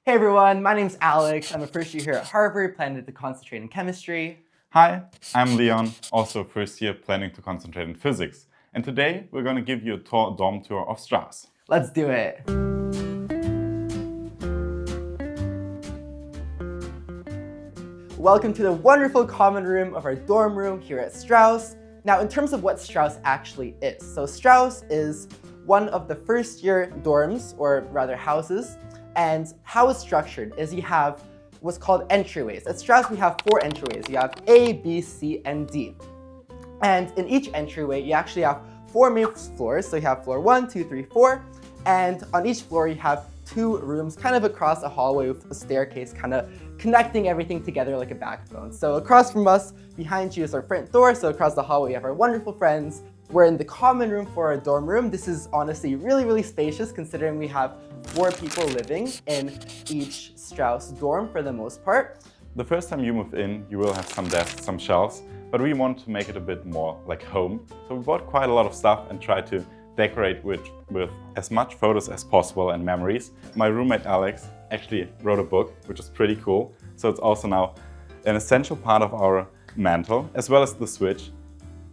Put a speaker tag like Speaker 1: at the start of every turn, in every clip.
Speaker 1: Hey everyone, my name's Alex. I'm a first year here at Harvard, planning to concentrate in chemistry.
Speaker 2: Hi, I'm Leon, also first year planning to concentrate in physics. And today we're going to give you a dorm tour of Straus.
Speaker 1: Let's do it. Welcome to the wonderful common room of our dorm room here at Straus. Now, in terms of what Straus actually is, so Straus is one of the first year dorms, or rather houses, and how it's structured is you have what's called entryways. At Straus, we have 4 entryways. You have A, B, C, and D. And in each entryway, you actually have 4 main floors. So you have floor 1, 2, 3, 4. And on each floor, you have 2 rooms kind of across a hallway with a staircase kind of connecting everything together like a backbone. So across from us, behind you is our front door. So across the hallway, we have our wonderful friends. We're in the common room for our dorm room. This is honestly really spacious considering we have 4 people living in each Straus dorm for the most part.
Speaker 2: The first time you move in, you will have some desks, some shelves, but we want to make it a bit more like home. So we bought quite a lot of stuff and tried to decorate with as much photos as possible and memories. My roommate Alex actually wrote a book, which is pretty cool. So it's also now an essential part of our mantle, as well as the switch.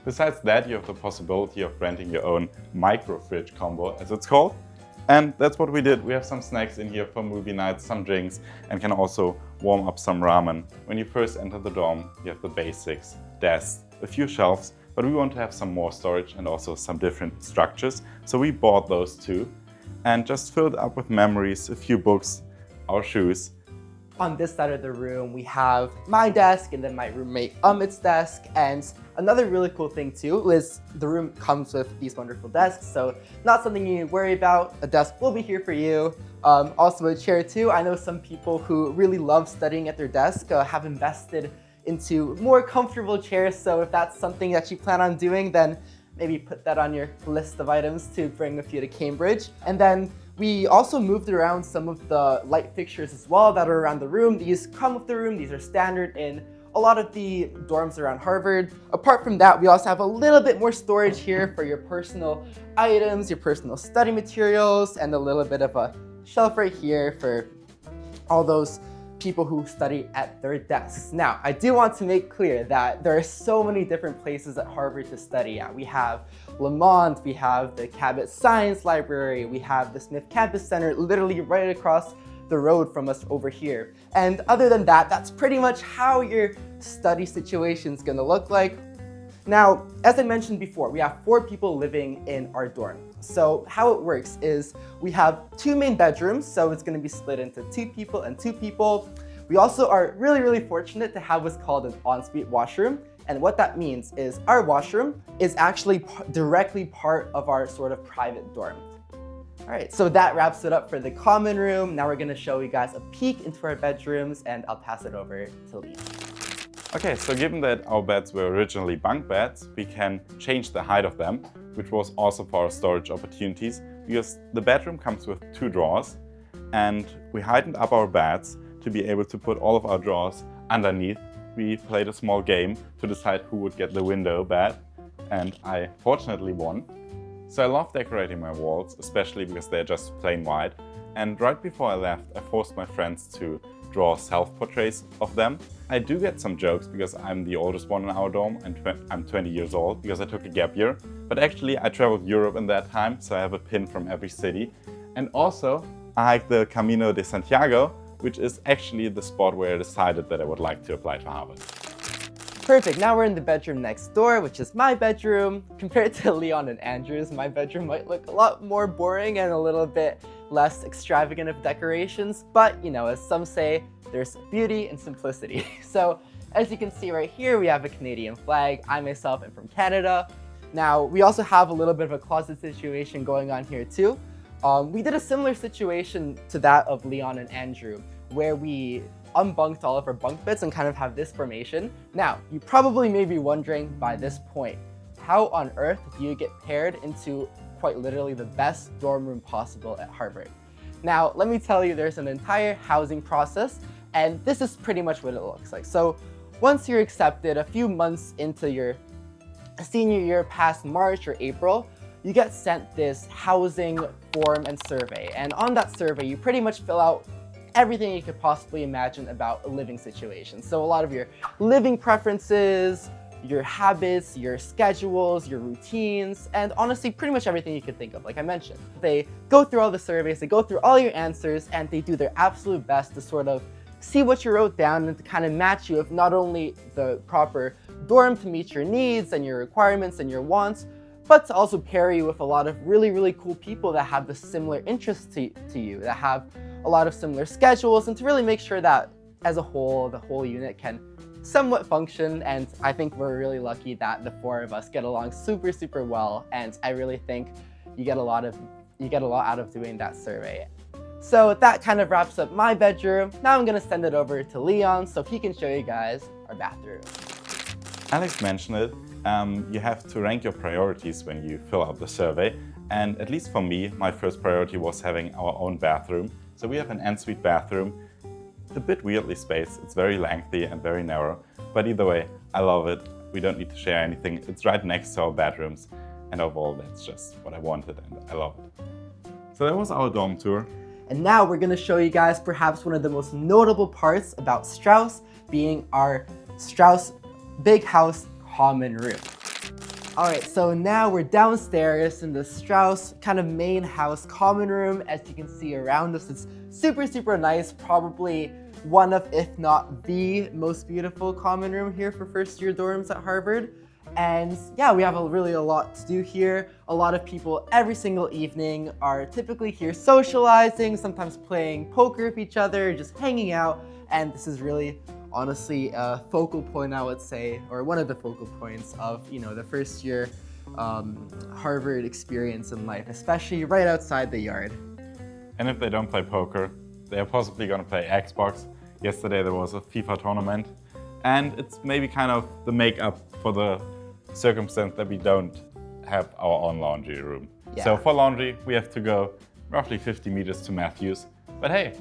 Speaker 2: Besides that, you have the possibility of renting your own micro fridge combo, as it's called. And that's what we did. We have some snacks in here for movie nights, some drinks, and can also warm up some ramen. When you first enter the dorm, you have the basics, desks, a few shelves, but we want to have some more storage and also some different structures. So we bought those too and just filled up with memories, a few books, our shoes.
Speaker 1: On this side of the room, we have my desk and then my roommate Amit's desk. And another really cool thing too is the room comes with these wonderful desks. So not something you need to worry about. A desk will be here for you. Also a chair too. I know some people who really love studying at their desk have invested into more comfortable chairs. So if that's something that you plan on doing, then maybe put that on your list of items to bring with you to Cambridge. And then we also moved around some of the light fixtures as well that are around the room. These come with the room. These are standard in a lot of the dorms around Harvard. Apart from that, we also have a little bit more storage here for your personal items, your personal study materials, and a little bit of a shelf right here for all those people who study at their desks. Now, I do want to make clear that there are so many different places at Harvard to study at. We have Lamont, we have the Cabot Science Library, we have the Smith Campus Center literally right across the road from us over here. And other than that, that's pretty much how your study situation is gonna look like. Now, as I mentioned before, we have 4 people living in our dorm. So how it works is we have 2 main bedrooms, so it's gonna be split into 2 people and 2 people. We also are really fortunate to have what's called an ensuite washroom. And what that means is our washroom is actually directly part of our sort of private dorm. All right, so that wraps it up for the common room. Now we're gonna show you guys a peek into our bedrooms and I'll pass it over to Leon.
Speaker 2: Okay, so given that our beds were originally bunk beds, we can change the height of them, which was also for our storage opportunities, because the bedroom comes with 2 drawers, and we heightened up our beds to be able to put all of our drawers underneath. We played a small game to decide who would get the window bed, and I fortunately won. So I love decorating my walls, especially because they're just plain white. And right before I left, I forced my friends to draw self-portraits of them. I do get some jokes because I'm the oldest one in our dorm and I'm 20 years old because I took a gap year. But actually I traveled Europe in that time, so I have a pin from every city. And also I hiked the Camino de Santiago, which is actually the spot where I decided that I would like to apply to Harvard.
Speaker 1: Perfect, now we're in the bedroom next door, which is my bedroom. Compared to Leon and Andrew's, my bedroom might look a lot more boring and a little bit less extravagant of decorations, but you know, as some say, there's beauty in simplicity. So as you can see right here, we have a Canadian flag. I myself am from Canada. Now, we also have a little bit of a closet situation going on here too. We did a similar situation to that of Leon and Andrew, where we unbunked all of our bunk beds and kind of have this formation. Now, you probably may be wondering by this point, how on earth do you get paired into quite literally the best dorm room possible at Harvard? Now, let me tell you, there's an entire housing process, and this is pretty much what it looks like. So once you're accepted, a few months into your senior year, past March or April, you get sent this housing form and survey. And on that survey, you pretty much fill out everything you could possibly imagine about a living situation. So a lot of your living preferences, your habits, your schedules, your routines, and honestly, pretty much everything you could think of, like I mentioned. They go through all the surveys, they go through all your answers, and they do their absolute best to sort of see what you wrote down and to kind of match you with not only the proper dorm to meet your needs and your requirements and your wants, but to also pair you with a lot of really, really cool people that have the similar interests to you, that have a lot of similar schedules, and to really make sure that as a whole, the whole unit can somewhat function. And I think we're really lucky that the four of us get along super, super well. And I really think you get a lot out of doing that survey. So that kind of wraps up my bedroom. Now I'm gonna send it over to Leon so he can show you guys our bathroom.
Speaker 2: Alex mentioned it. You have to rank your priorities when you fill out the survey. And at least for me, my first priority was having our own bathroom. So we have an ensuite bathroom. It's a bit weirdly spaced. It's very lengthy and very narrow. But either way, I love it. We don't need to share anything. It's right next to our bedrooms. And overall, that's just what I wanted and I love it. So that was our dorm tour.
Speaker 1: And now we're gonna show you guys perhaps one of the most notable parts about Straus, being our Straus Big House Common Room. All right, so now we're downstairs in the Straus kind of main house common room. As you can see around us, it's super, super nice. Probably one of, if not the most beautiful common room here for first year dorms at Harvard. And yeah, we have a lot to do here. A lot of people every single evening are typically here socializing, sometimes playing poker with each other, just hanging out. And this is really honestly a focal point, I would say, or one of the focal points of, the first year Harvard experience in life, especially right outside the yard.
Speaker 2: And if they don't play poker, they are possibly going to play Xbox. Yesterday there was a FIFA tournament, and it's maybe kind of the makeup for the circumstance that we don't have our own laundry room.
Speaker 1: Yeah.
Speaker 2: So for laundry, we have to go roughly 50 meters to Matthews. But hey,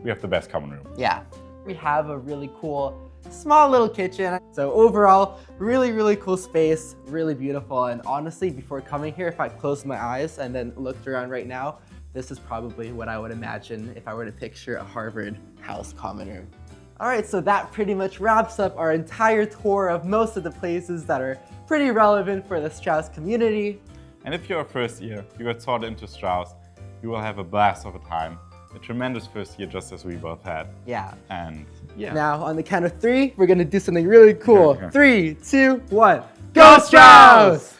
Speaker 2: we have the best common room.
Speaker 1: Yeah. We have a really cool, small little kitchen. So overall, really, really cool space, really beautiful. And honestly, before coming here, if I closed my eyes and then looked around right now, this is probably what I would imagine if I were to picture a Harvard house common room. All right, so that pretty much wraps up our entire tour of most of the places that are pretty relevant for the Straus community.
Speaker 2: And if you're a first year, you got sorted into Straus, you will have a blast of a time. A tremendous first year, just as we both had.
Speaker 1: Yeah.
Speaker 2: And yeah.
Speaker 1: Now, on the count of 3, we're gonna do something really cool.
Speaker 2: Okay.
Speaker 1: 3, 2, 1. Go Straus!